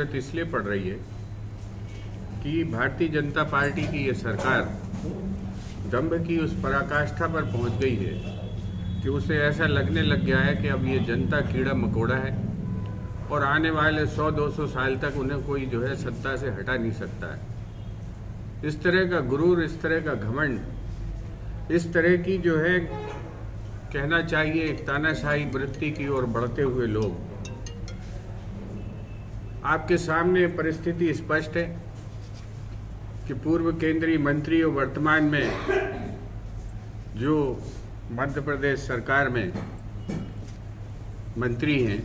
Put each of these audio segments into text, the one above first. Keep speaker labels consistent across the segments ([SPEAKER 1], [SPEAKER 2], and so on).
[SPEAKER 1] ज़रूरत इसलिए पड़ रही है कि भारतीय जनता पार्टी की ये सरकार दंभ की उस पराकाष्ठा पर पहुंच गई है कि उसे ऐसा लगने लग गया है कि अब ये जनता कीड़ा मकोड़ा है और आने वाले 100-200 साल तक उन्हें कोई जो है सत्ता से हटा नहीं सकता है। इस तरह का गुरूर, इस तरह का घमंड, इस तरह की जो है कहना चाहिए एक तानाशाही वृत्ति की ओर बढ़ते हुए लोग, आपके सामने परिस्थिति स्पष्ट है कि पूर्व केंद्रीय मंत्री और वर्तमान में जो मध्य प्रदेश सरकार में मंत्री हैं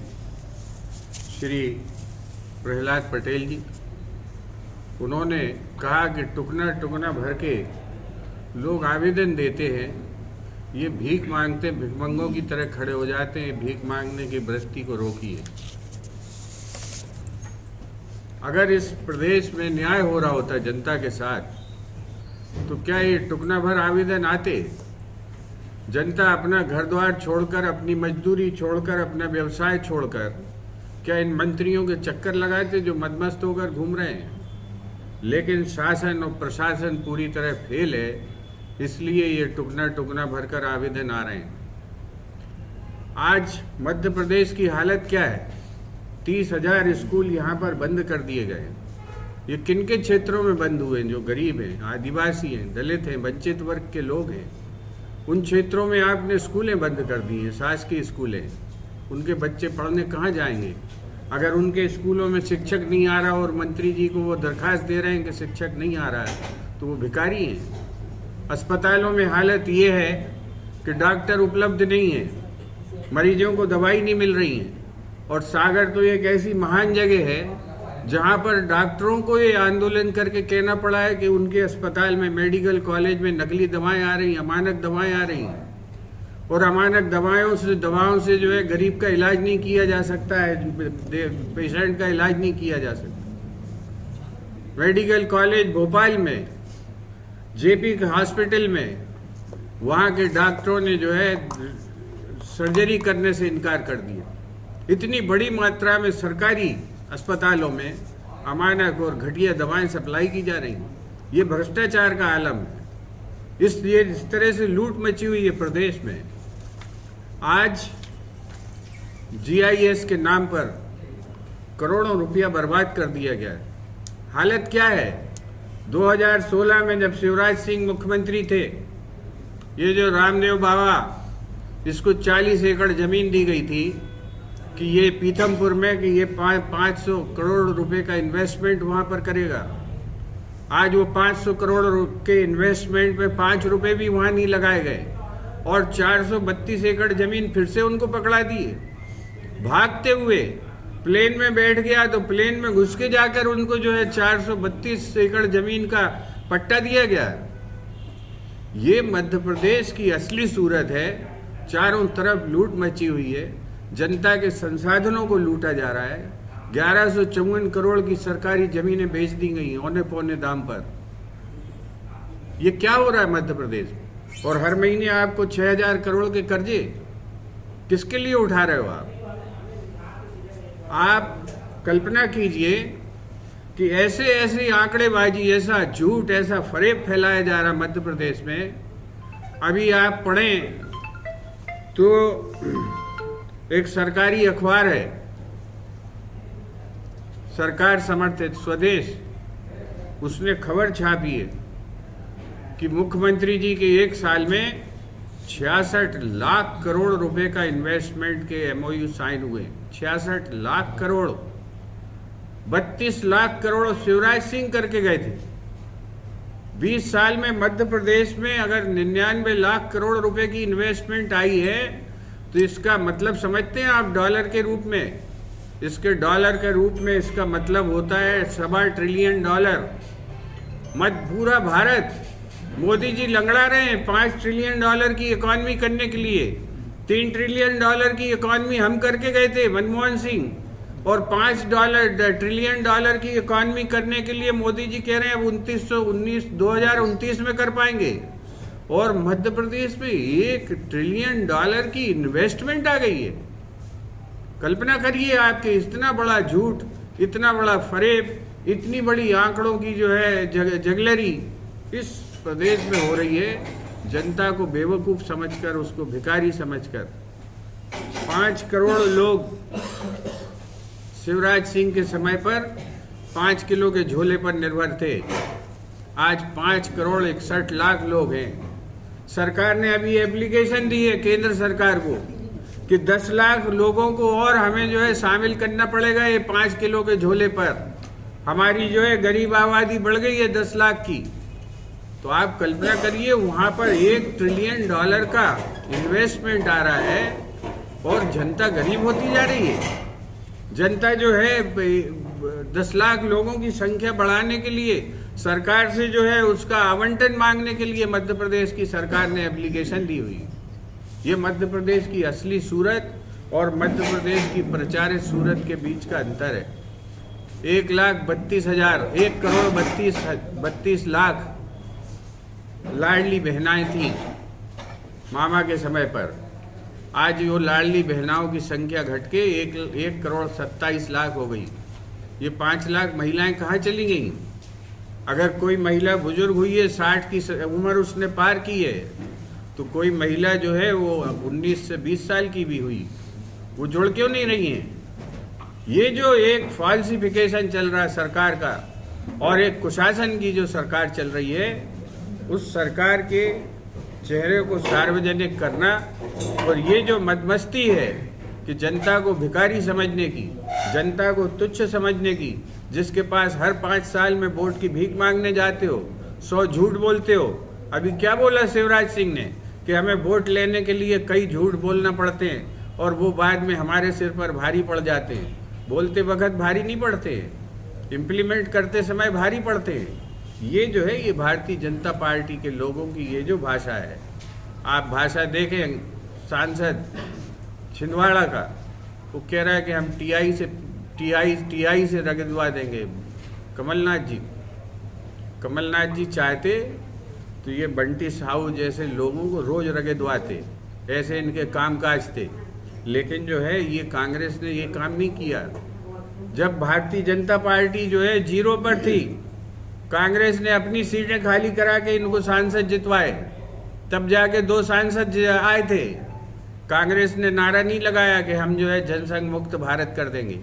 [SPEAKER 1] श्री प्रहलाद पटेल जी, उन्होंने कहा कि टुकना टुकना भर के लोग आवेदन देते हैं, ये भीख मांगते भिखमंगों की तरह खड़े हो जाते हैं, भीख मांगने की वृत्ति को रोकिए। अगर इस प्रदेश में न्याय हो रहा होता जनता के साथ तो क्या ये टुकना भर आवेदन आते? जनता अपना घर द्वार छोड़कर, अपनी मजदूरी छोड़कर, अपना व्यवसाय छोड़कर क्या इन मंत्रियों के चक्कर लगाते जो मदमस्त होकर घूम रहे हैं? लेकिन शासन और प्रशासन पूरी तरह फेल है, इसलिए ये टुकना टुकना भरकर आवेदन आ रहे हैं। आज मध्य प्रदेश की हालत क्या है? 30,000 स्कूल यहाँ पर बंद कर दिए गए। ये किन के क्षेत्रों में बंद हुए हैं? जो गरीब हैं, आदिवासी हैं, दलित हैं, वंचित वर्ग के लोग हैं, उन क्षेत्रों में आपने स्कूलें बंद कर दी हैं, शासकीय स्कूलें। उनके बच्चे पढ़ने कहाँ जाएंगे? अगर उनके स्कूलों में शिक्षक नहीं आ रहा और मंत्री जी को वो दरखास्त दे रहे हैं कि शिक्षक नहीं आ रहा है, तो वो भिखारी हैं। अस्पतालों में हालत ये है कि डॉक्टर उपलब्ध नहीं है, मरीजों को दवाई नहीं मिल रही है। और सागर तो एक ऐसी महान जगह है जहां पर डॉक्टरों को ये आंदोलन करके कहना पड़ा है कि उनके अस्पताल में, मेडिकल कॉलेज में नकली दवाएं आ रही हैं, अमानक दवाएं आ रही हैं, और अमानक दवाओं से जो है गरीब का इलाज नहीं किया जा सकता है, पेशेंट का इलाज नहीं किया जा सकता। मेडिकल कॉलेज भोपाल में, जेपी हॉस्पिटल में, वहाँ के डॉक्टरों ने जो है सर्जरी करने से इनकार कर दिया। इतनी बड़ी मात्रा में सरकारी अस्पतालों में अमानक और घटिया दवाएं सप्लाई की जा रही हैं। ये भ्रष्टाचार का आलम है। इस तरह से लूट मची हुई है प्रदेश में। आज GIS के नाम पर करोड़ों रुपया बर्बाद कर दिया गया है। हालत क्या है? 2016 में जब शिवराज सिंह मुख्यमंत्री थे, ये जो रामदेव बाबा, इसको 40 एकड़ जमीन दी गई थी कि ये पीथमपुर में कि ये 500 करोड़ रुपए का इन्वेस्टमेंट वहां पर करेगा। आज वो 500 करोड़ के इन्वेस्टमेंट में 5 रुपए भी वहां नहीं लगाए गए और 432 एकड़ जमीन फिर से उनको पकड़ा दिए। भागते हुए प्लेन में बैठ गया तो प्लेन में घुस के जाकर उनको जो है 432 एकड़ जमीन का पट्टा दिया गया। ये मध्य प्रदेश की असली सूरत है। चारों तरफ लूट मची हुई है, जनता के संसाधनों को लूटा जा रहा है। 1154 करोड़ की सरकारी जमीनें बेच दी गई हैं औने पौने दाम पर। ये क्या हो रहा है मध्य प्रदेश में? और हर महीने आपको 6,000 करोड़ के कर्जे किसके लिए उठा रहे हो आप कल्पना कीजिए कि ऐसे आंकड़ेबाजी, ऐसा झूठ, ऐसा फरेब फैलाया जा रहा मध्य प्रदेश में। अभी आप पढ़ें तो एक सरकारी अखबार है, सरकार समर्थित स्वदेश, उसने खबर छापी है कि मुख्यमंत्री जी के एक साल में 66 लाख करोड़ रुपए का इन्वेस्टमेंट के MOU साइन हुए। 66 लाख करोड़। 32 लाख करोड़ शिवराज सिंह करके गए थे। 20 साल में मध्य प्रदेश में अगर 99 लाख करोड़ रुपए की इन्वेस्टमेंट आई है तो इसका मतलब समझते हैं आप डॉलर के रूप में? इसके डॉलर के रूप में इसका मतलब होता है $1.25 ट्रिलियन। पूरा भारत मोदी जी लंगड़ा रहे हैं $5 ट्रिलियन की इकॉनमी करने के लिए। $3 ट्रिलियन की इकॉनमी हम करके गए थे, मनमोहन सिंह, और $5 ट्रिलियन की इकॉनमी करने के लिए मोदी जी कह रहे हैं अब 2029 में कर पाएंगे। और मध्य प्रदेश में $1 ट्रिलियन की इन्वेस्टमेंट आ गई है। कल्पना करिए आपके इतना बड़ा झूठ, इतना बड़ा फरेब, इतनी बड़ी आंकड़ों की जो है जगलरी इस प्रदेश में हो रही है। जनता को बेवकूफ़ समझकर, उसको भिखारी समझकर 5 करोड़ लोग शिवराज सिंह के समय पर 5 किलो के झोले पर निर्भर थे। आज 5 करोड़ 61 लाख लोग हैं। सरकार ने अभी एप्लीकेशन दी है केंद्र सरकार को कि 10 लाख लोगों को और हमें जो है शामिल करना पड़ेगा ये 5 किलो के झोले पर। हमारी जो है गरीब आबादी बढ़ गई है 10 लाख की। तो आप कल्पना करिए, वहाँ पर $1 ट्रिलियन का इन्वेस्टमेंट आ रहा है और जनता गरीब होती जा रही है। जनता जो है 10 लाख लोगों की संख्या बढ़ाने के लिए सरकार से जो है उसका आवंटन मांगने के लिए मध्य प्रदेश की सरकार ने एप्लीकेशन दी हुई। ये मध्य प्रदेश की असली सूरत और मध्य प्रदेश की प्रचारित सूरत के बीच का अंतर है। 1 करोड़ 32 लाख लाडली बहनाएं थी मामा के समय पर। आज वो लाडली बहनाओं की संख्या घट के 1 करोड़ 27 लाख हो गई। ये 5 लाख महिलाएं कहाँ चली गई? अगर कोई महिला बुजुर्ग हुई है, 60 की उम्र उसने पार की है, तो कोई महिला जो है वो 19 से 20 साल की भी हुई, वो जुड़ क्यों नहीं रही है? ये जो एक फॉल्सिफिकेशन चल रहा है सरकार का और एक कुशासन की जो सरकार चल रही है, उस सरकार के चेहरे को सार्वजनिक करना और ये जो मदमस्ती है कि जनता को भिखारी समझने की, जनता को तुच्छ समझने की, जिसके पास हर 5 साल में वोट की भीख मांगने जाते हो, 100 झूठ बोलते हो। अभी क्या बोला शिवराज सिंह ने कि हमें वोट लेने के लिए कई झूठ बोलना पड़ते हैं और वो बाद में हमारे सिर पर भारी पड़ जाते हैं। बोलते वक्त भारी नहीं पड़ते, इम्प्लीमेंट करते समय भारी पड़ते हैं। ये जो है ये भारतीय जनता पार्टी के लोगों की ये जो भाषा है, आप भाषा देखें सांसद छिंदवाड़ा का, वो कह रहा है कि हम टीआई से रगड़वा देंगे। कमलनाथ जी चाहते तो ये बंटी साहू जैसे लोगों को रोज रगड़वाते, ऐसे इनके कामकाज थे। लेकिन जो है ये कांग्रेस ने ये काम नहीं किया। जब भारतीय जनता पार्टी जो है 0 पर थी, कांग्रेस ने अपनी सीटें खाली करा के इनको सांसद जितवाए, तब जाके 2 सांसद आए थे। कांग्रेस ने नारा नहीं लगाया कि हम जो है जनसंघ मुक्त भारत कर देंगे।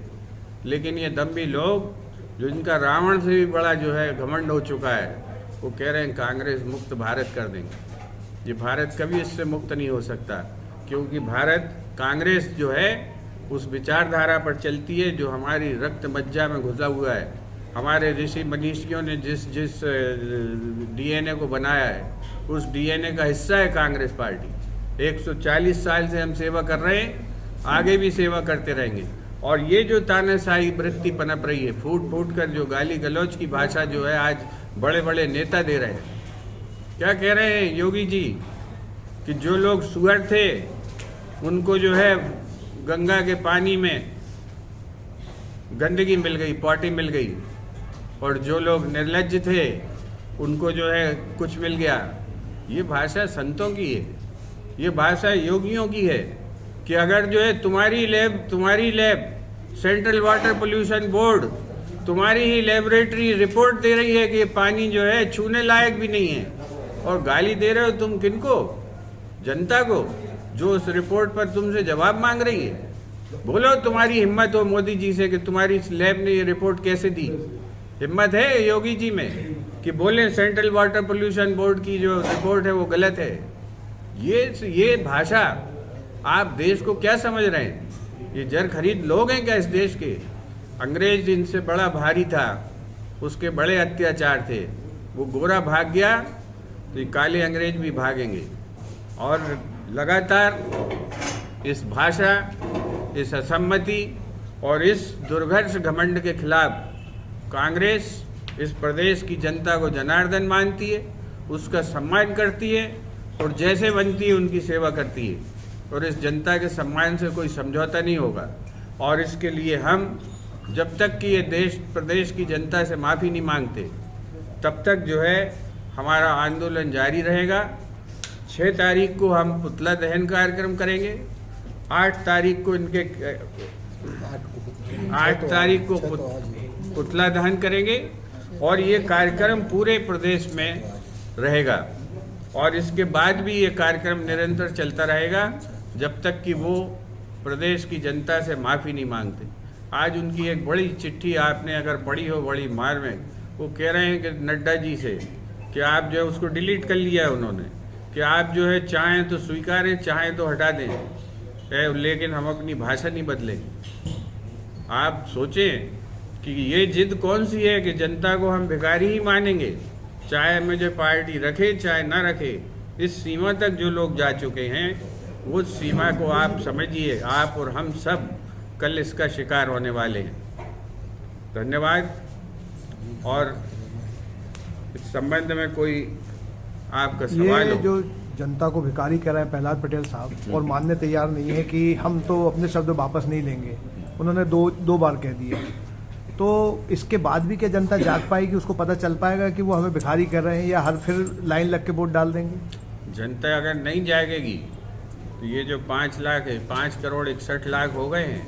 [SPEAKER 1] लेकिन ये दम्भी लोग जो इनका रावण से भी बड़ा जो है घमंड हो चुका है, वो कह रहे हैं कांग्रेस मुक्त भारत कर देंगे। ये भारत कभी इससे मुक्त नहीं हो सकता, क्योंकि भारत कांग्रेस जो है उस विचारधारा पर चलती है जो हमारी रक्त मज्जा में घुसा हुआ है। हमारे ऋषि मनीषियों ने जिस डीएनए को बनाया है, उस डीएनए का हिस्सा है कांग्रेस पार्टी। 140 साल से हम सेवा कर रहे हैं, आगे भी सेवा करते रहेंगे। और ये जो तानाशाही वृत्ति पनप रही है, फूट फूट कर जो गाली गलौज की भाषा जो है आज बड़े बड़े नेता दे रहे हैं। क्या कह रहे हैं योगी जी कि जो लोग सुअर थे उनको जो है गंगा के पानी में गंदगी मिल गई, पॉटी मिल गई, और जो लोग निर्लज्ज थे उनको जो है कुछ मिल गया। ये भाषा संतों की है, ये भाषा योगियों की है कि अगर जो है तुम्हारी lab central water pollution board तुम्हारी ही लेबोरेटरी रिपोर्ट दे रही है कि ये पानी जो है छूने लायक भी नहीं है, और गाली दे रहे हो तुम किनको? जनता को, जो उस रिपोर्ट पर तुमसे जवाब मांग रही है। बोलो तुम्हारी हिम्मत हो मोदी जी से कि तुम्हारी लैब ने ये रिपोर्ट कैसे दी। हिम्मत है योगी जी में कि बोले सेंट्रल वाटर पोल्यूशन बोर्ड की जो रिपोर्ट है वो गलत है। ये भाषा आप देश को क्या समझ रहे हैं? ये जर खरीद लोग हैं क्या इस देश के? अंग्रेज इनसे बड़ा भारी था, उसके बड़े अत्याचार थे, वो गोरा भाग गया तो ये काले अंग्रेज भी भागेंगे। और लगातार इस भाषा, इस असम्मति और इस दुर्घर्ष घमंड के खिलाफ कांग्रेस इस प्रदेश की जनता को जनार्दन मानती है, उसका सम्मान करती है और जैसे बनती है उनकी सेवा करती है। और इस जनता के सम्मान से कोई समझौता नहीं होगा। और इसके लिए हम जब तक कि ये देश प्रदेश की जनता से माफ़ी नहीं मांगते, तब तक जो है हमारा आंदोलन जारी रहेगा। 6 तारीख को हम पुतला दहन कार्यक्रम करेंगे, 8 तारीख को इनके 8 तारीख को पुतला दहन करेंगे और ये कार्यक्रम पूरे प्रदेश में रहेगा और इसके बाद भी ये कार्यक्रम निरंतर चलता रहेगा जब तक कि वो प्रदेश की जनता से माफ़ी नहीं मांगते। आज उनकी एक बड़ी चिट्ठी आपने अगर पढ़ी हो बड़ी मार में, वो कह रहे हैं कि नड्डा जी से कि आप जो है उसको डिलीट कर लिया है उन्होंने, कि आप जो है चाहें तो स्वीकारें चाहें तो हटा दें, लेकिन हम अपनी भाषा नहीं बदलेंगे। आप सोचें कि ये जिद कौन सी है कि जनता को हम भिखारी ही मानेंगे, चाहे मुझे पार्टी रखे चाहे ना रखे। इस सीमा तक जो लोग जा चुके हैं उस सीमा को आप समझिए, आप और हम सब कल इसका शिकार होने वाले हैं। धन्यवाद। और इस संबंध में कोई आपका सवाल हो?
[SPEAKER 2] जो जनता को भिखारी कह रहे हैं प्रहलाद पटेल साहब और मानने तैयार नहीं है कि हम तो अपने शब्द वापस नहीं लेंगे, उन्होंने दो बार कह दिया, तो इसके बाद भी क्या जनता जाग पाएगी? उसको पता चल पाएगा कि वो हमें भिखारी कर रहे हैं या हर फिर लाइन लग के वोट डाल देंगे?
[SPEAKER 1] जनता अगर नहीं जागेगी तो ये जो 5 लाख है 5 करोड़ 61 लाख हो गए हैं,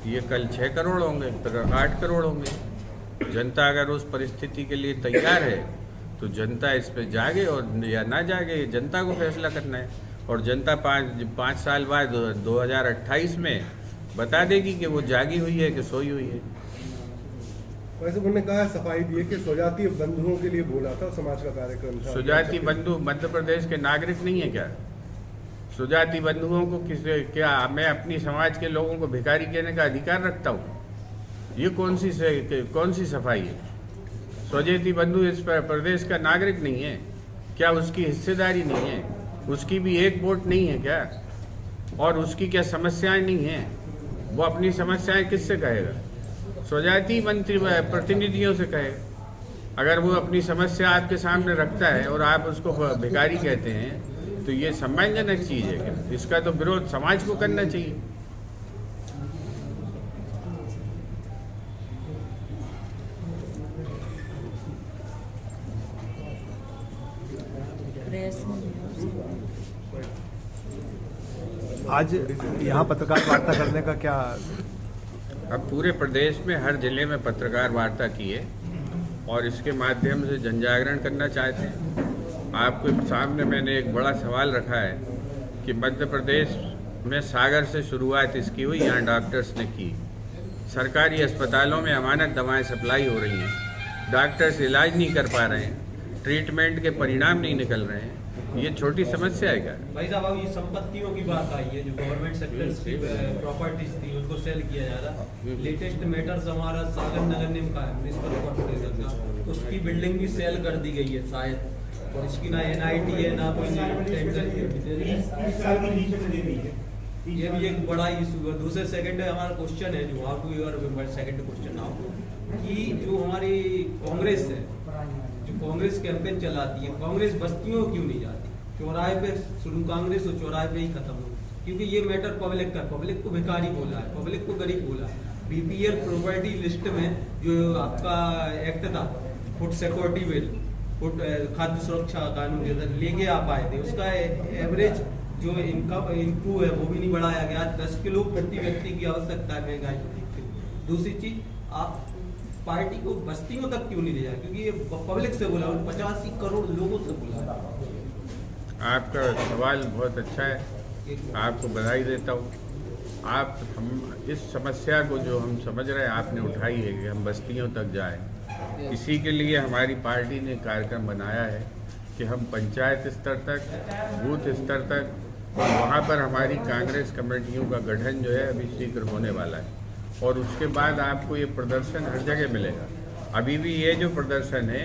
[SPEAKER 1] ये कल 6 करोड़ होंगे, फिर 8 करोड़ होंगे। जनता अगर उस परिस्थिति के लिए तैयार है तो जनता इस पे जागे और या ना जागे, जनता को फैसला करना है। और जनता 5 साल बाद 2028 में बता देगी कि वो जागी हुई है कि सोई हुई है।
[SPEAKER 3] वैसे उन्होंने कहा, सफाई दी है कि स्वजातीय बंधुओं के लिए बोला था, समाज का कार्यक्रम था।
[SPEAKER 1] स्वजाति बंधु मध्य प्रदेश के नागरिक नहीं है क्या? स्वजाति बंधुओं को क्या मैं अपनी समाज के लोगों को भिखारी कहने का अधिकार रखता हूँ? ये कौन सी सफाई है? स्वजाति बंधु इस प्रदेश का नागरिक नहीं है क्या? उसकी हिस्सेदारी नहीं है? उसकी भी एक वोट नहीं है क्या? और उसकी क्या समस्याएं नहीं हैं? वो अपनी समस्याएं किससे कहेगा? स्वजाति मंत्री प्रतिनिधियों से कहेगा। अगर वो अपनी समस्या आपके सामने रखता है और आप उसको भिखारी कहते हैं तो ये सम्मानजनक चीज़ है क्या? इसका तो विरोध समाज को करना चाहिए।
[SPEAKER 2] आज यहाँ पत्रकार वार्ता करने का क्या?
[SPEAKER 1] अब पूरे प्रदेश में हर जिले में पत्रकार वार्ता की है और इसके माध्यम से जनजागरण करना चाहते हैं। आपके सामने मैंने एक बड़ा सवाल रखा है कि मध्य प्रदेश में सागर से शुरुआत इसकी हुई, यहाँ डॉक्टर्स ने की। सरकारी अस्पतालों में अमानक दवाएं सप्लाई हो रही हैं, डॉक्टर्स इलाज नहीं कर पा रहे हैं, ट्रीटमेंट के परिणाम नहीं निकल रहे हैं। ये छोटी समस्या है क्या?
[SPEAKER 4] भाई साहब, अब ये संपत्तियों की बात आई है, जो गवर्नमेंट सेक्टर की प्रॉपर्टीज थी उनको सेल किया जा रहा है। लेटेस्ट मैटर्स हमारा सागर नगर निगम का है, म्युनिसिपल कॉर्पोरेशन का, उसकी बिल्डिंग भी सेल कर दी गई है शायद, और इसकी ना NIT है ना कोई टेंडर। ये भी एक बड़ा इशू है। दूसरे सेकंड हमारा क्वेश्चन है जो आपको सेकंड क्वेश्चन आपको कि जो हमारी कांग्रेस है, जो कांग्रेस कैंपेन चलाती है, कांग्रेस बस्तियों क्यों नहीं जाती? चौराहे पे शुरू कांग्रेस और चौराहे पे ही खत्म हो, क्योंकि ये मैटर पब्लिक का, पब्लिक को भिखारी बोला है, पब्लिक को गरीब बोला है। BPL प्रॉपर्टी लिस्ट में जो आपका एक्ट था, फूड सिक्योरिटी बिल, फूड खाद्य सुरक्षा कानून के अंदर लेके आप आए थे, उसका एवरेज जो इनकम इनकू है वो भी नहीं बढ़ाया गया। 10 किलो प्रति व्यक्ति की आवश्यकता है महंगाई। दूसरी चीज, आप पार्टी को बस्तियों तक क्यों नहीं ले जाए? क्योंकि ये पब्लिक से बोला, 85 करोड़ लोगों से बोला।
[SPEAKER 1] आपका सवाल बहुत अच्छा है, आपको बधाई देता हूँ। हम इस समस्या को जो हम समझ रहे हैं आपने उठाई है कि हम बस्तियों तक जाएं, इसी के लिए हमारी पार्टी ने कार्यक्रम बनाया है कि हम पंचायत स्तर तक, बूथ स्तर तक, और वहाँ पर हमारी कांग्रेस कमेटियों का गठन जो है अभी शीघ्र होने वाला है। और उसके बाद आपको ये प्रदर्शन हर जगह मिलेगा। अभी भी ये जो प्रदर्शन है,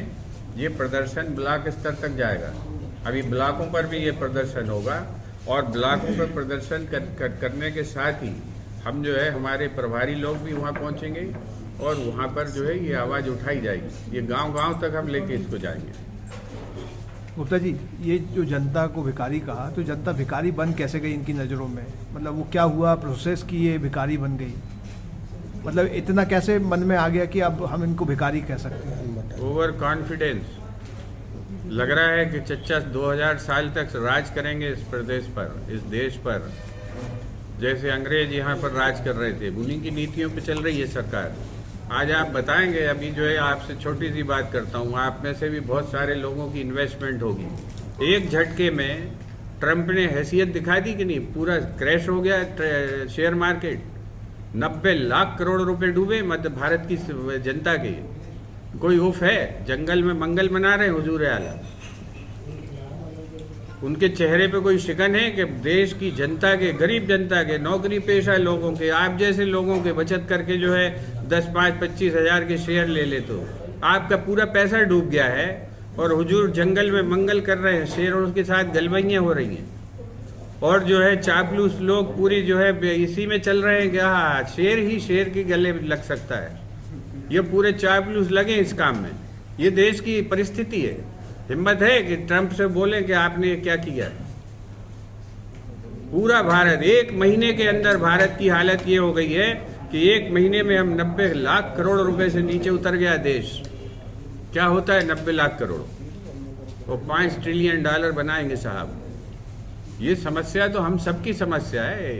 [SPEAKER 1] ये प्रदर्शन ब्लॉक स्तर तक जाएगा। अभी ब्लॉकों पर भी ये प्रदर्शन होगा और ब्लॉकों पर प्रदर्शन करने के साथ ही हम जो है हमारे प्रभारी लोग भी वहाँ पहुँचेंगे और वहाँ पर जो है ये आवाज़ उठाई जाएगी। ये गांव-गांव तक हम लेके इसको जाएंगे।
[SPEAKER 2] गुप्ता जी, ये जो जनता को भिखारी कहा, तो जनता भिखारी बन कैसे गई इनकी नज़रों में? मतलब वो क्या हुआ प्रोसेस की ये भिखारी बन गई? मतलब इतना कैसे मन में आ गया कि अब हम इनको भिखारी कह सकते हैं?
[SPEAKER 1] Over confidence. लग रहा है कि चच्चा 2000 साल तक राज करेंगे इस प्रदेश पर, इस देश पर, जैसे अंग्रेज यहाँ पर राज कर रहे थे, उन्हीं की नीतियों पे चल रही है सरकार। आज आप बताएंगे, अभी जो है आपसे छोटी सी बात करता हूँ, आप में से भी बहुत सारे लोगों की इन्वेस्टमेंट होगी। एक झटके में ट्रंप ने हैसियत दिखा दी कि नहीं, पूरा क्रैश हो गया शेयर मार्केट। 90 लाख करोड़ रुपए डूबे मध्य भारत की जनता के। कोई उफ है, जंगल में मंगल मना रहे हैं हुजूर आला। उनके चेहरे पे कोई शिकन है कि देश की जनता के, गरीब जनता के, नौकरी पेशा लोगों के, आप जैसे लोगों के बचत करके जो है 10, 5, 25 हजार के शेयर ले ले तो आपका पूरा पैसा डूब गया है, और हुजूर जंगल में मंगल कर रहे हैं, शेरों के साथ गलबैयाँ हो रही हैं, और जो है चापलूस लोग पूरी जो है इसी में चल रहे हैं कि हाँ शेर ही शेर के गले लग सकता है। ये पूरे चापलूस लगे इस काम में। ये देश की परिस्थिति है। हिम्मत है कि ट्रंप से बोले कि आपने ये क्या किया है। पूरा भारत, 1 महीने के अंदर भारत की हालत ये हो गई है कि 1 महीने में हम 90 लाख करोड़ रुपए से नीचे उतर गया देश। क्या होता है 90 लाख करोड़, वो $5 ट्रिलियन बनाएंगे साहब। ये समस्या तो हम सबकी समस्या है,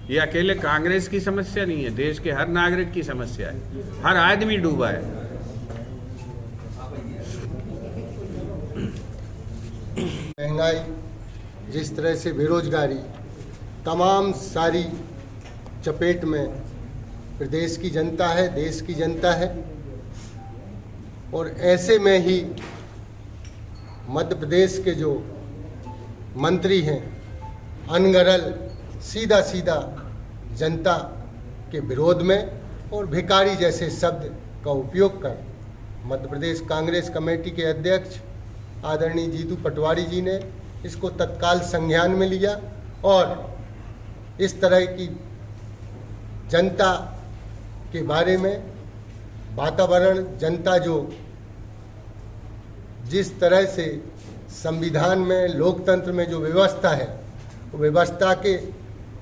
[SPEAKER 1] ये अकेले कांग्रेस की समस्या नहीं है, देश के हर नागरिक की समस्या है। हर आदमी डूबा है।
[SPEAKER 5] महंगाई, जिस तरह से बेरोजगारी, तमाम सारी चपेट में प्रदेश की जनता है, देश की जनता है। और ऐसे में ही मध्य प्रदेश के जो मंत्री हैं अनगरल सीधा सीधा जनता के विरोध में और भिखारी जैसे शब्द का उपयोग कर मध्य प्रदेश कांग्रेस कमेटी के अध्यक्ष आदरणीय जीतू पटवारी जी ने इसको तत्काल संज्ञान में लिया और इस तरह की जनता के बारे में वातावरण, जनता जो जिस तरह से संविधान में, लोकतंत्र में जो व्यवस्था है, वो व्यवस्था के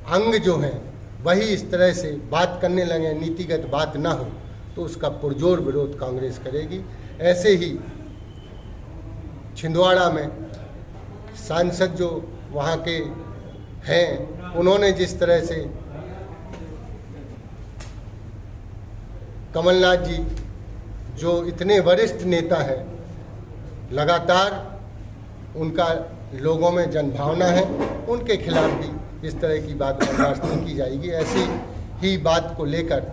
[SPEAKER 5] अंग जो हैं वही इस तरह से बात करने लगे, नीतिगत बात ना हो, तो उसका पुरजोर विरोध कांग्रेस करेगी। ऐसे ही छिंदवाड़ा में सांसद जो वहाँ के हैं, उन्होंने जिस तरह से कमलनाथ जी जो इतने वरिष्ठ नेता हैं, लगातार उनका लोगों में जनभावना है, उनके खिलाफ भी इस तरह की बात बर्दाश्त नहीं की जाएगी। ऐसी ही बात को लेकर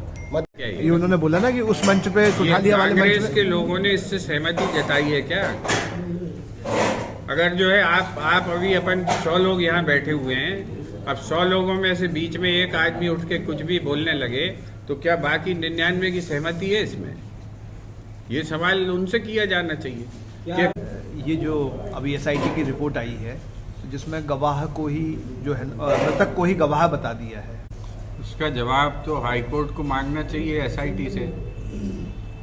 [SPEAKER 2] ये उन्होंने बोला ना कि उस मंच पे सुधालिया वाले मंच
[SPEAKER 1] कांग्रेस के लोगों ने इससे सहमति जताई है क्या? अगर जो है आप अभी अपन 100 लोग यहाँ बैठे हुए हैं, अब 100 लोगों में से बीच में एक आदमी उठ के कुछ भी बोलने लगे तो क्या बाकी 99 की सहमति है इसमें? ये सवाल उनसे किया जाना चाहिए।
[SPEAKER 2] ये जो अभी SIT की रिपोर्ट आई है जिसमें गवाह को ही जो है मृतक को ही गवाह बता दिया है,
[SPEAKER 1] इसका जवाब तो हाईकोर्ट को मांगना चाहिए SIT से,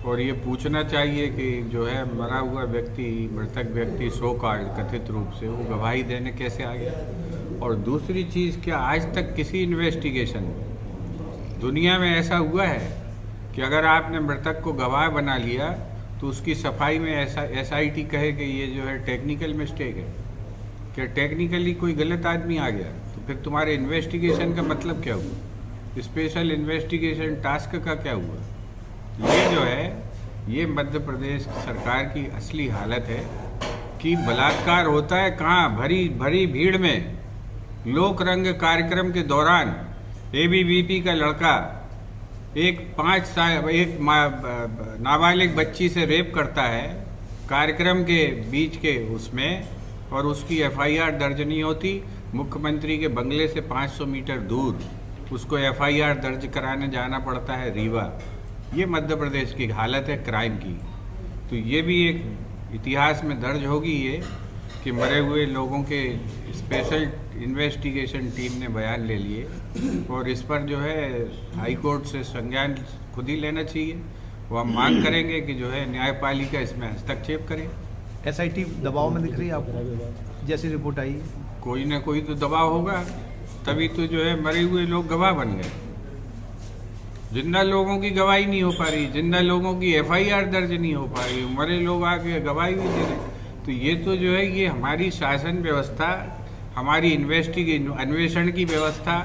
[SPEAKER 1] और ये पूछना चाहिए कि जो है मरा हुआ व्यक्ति, मृतक व्यक्ति सो कॉल्ड कथित रूप से वो गवाही देने कैसे आ गया। और दूसरी चीज़, क्या आज तक किसी इन्वेस्टिगेशन दुनिया में ऐसा हुआ है कि अगर आपने मृतक को गवाह बना लिया तो उसकी सफाई में ऐसा SIT कहे कि ये जो है टेक्निकल मिस्टेक है? क्या टेक्निकली कोई गलत आदमी आ गया तो फिर तुम्हारे इन्वेस्टिगेशन का मतलब क्या हुआ? स्पेशल इन्वेस्टिगेशन टास्क का क्या हुआ? ये जो है ये मध्य प्रदेश सरकार की असली हालत है कि बलात्कार होता है कहाँ? भरी भरी भीड़ में। लोक रंग कार्यक्रम के दौरान ABVP का लड़का एक नाबालिग बच्ची से रेप करता है कार्यक्रम के बीच के उसमें, और उसकी FIR दर्ज नहीं होती। मुख्यमंत्री के बंगले से 500 मीटर दूर उसको FIR दर्ज कराने जाना पड़ता है रीवा। ये मध्य प्रदेश की हालत है क्राइम की। तो ये भी एक इतिहास में दर्ज होगी ये कि मरे हुए लोगों के स्पेशल इन्वेस्टिगेशन टीम ने बयान ले लिए, और इस पर जो है हाई कोर्ट से संज्ञान खुद ही लेना चाहिए। वो हम मांग करेंगे कि जो है न्यायपालिका इसमें हस्तक्षेप करे।
[SPEAKER 2] SIT दबाव में दिख रही है आपको जैसी रिपोर्ट आई?
[SPEAKER 1] कोई ना कोई तो दबाव होगा, तभी तो जो है मरे हुए लोग गवाह बन गए। जिंदा लोगों की गवाही नहीं हो पा रही, जिंदा लोगों की FIR दर्ज नहीं हो पा रही, मरे लोग आके गवाही भी दे रहे। तो ये तो जो है ये हमारी शासन व्यवस्था, हमारी अन्वेषण की व्यवस्था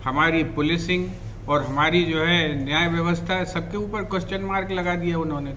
[SPEAKER 1] हमारी पुलिसिंग और हमारी जो है न्याय व्यवस्था, सबके ऊपर क्वेश्चन मार्क लगा दिया उन्होंने।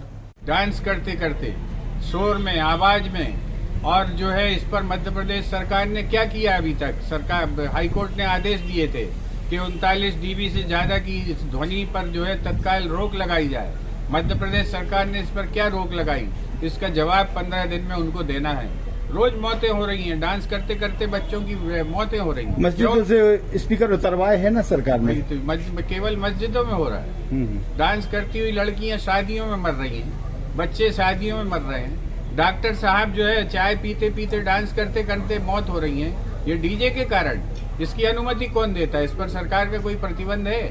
[SPEAKER 1] डांस करते करते शोर में, आवाज में, और जो है इस पर मध्य प्रदेश सरकार ने क्या किया अभी तक? सरकार, हाईकोर्ट ने आदेश दिए थे कि 39 dB से ज्यादा की ध्वनि पर जो है तत्काल रोक लगाई जाए। मध्य प्रदेश सरकार ने इस पर क्या रोक लगाई? इसका जवाब 15 दिन में उनको देना है। रोज मौतें हो रही हैं, डांस करते करते बच्चों की मौतें हो रही हैं।
[SPEAKER 6] मस्जिदों से स्पीकर उतरवाए हैं ना सरकार ने?
[SPEAKER 1] तो केवल मस्जिदों में हो रहा है। डांस करती हुई लड़कियां शादियों में मर रही हैं, बच्चे शादियों में मर रहे हैं। डॉक्टर साहब जो है चाय पीते पीते डांस करते करते मौत हो रही है, ये डीजे के कारण। इसकी अनुमति कौन देता है? इस पर सरकार का कोई प्रतिबंध है?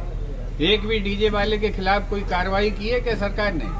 [SPEAKER 1] एक भी डीजे वाले के खिलाफ कोई कार्रवाई की है क्या सरकार ने?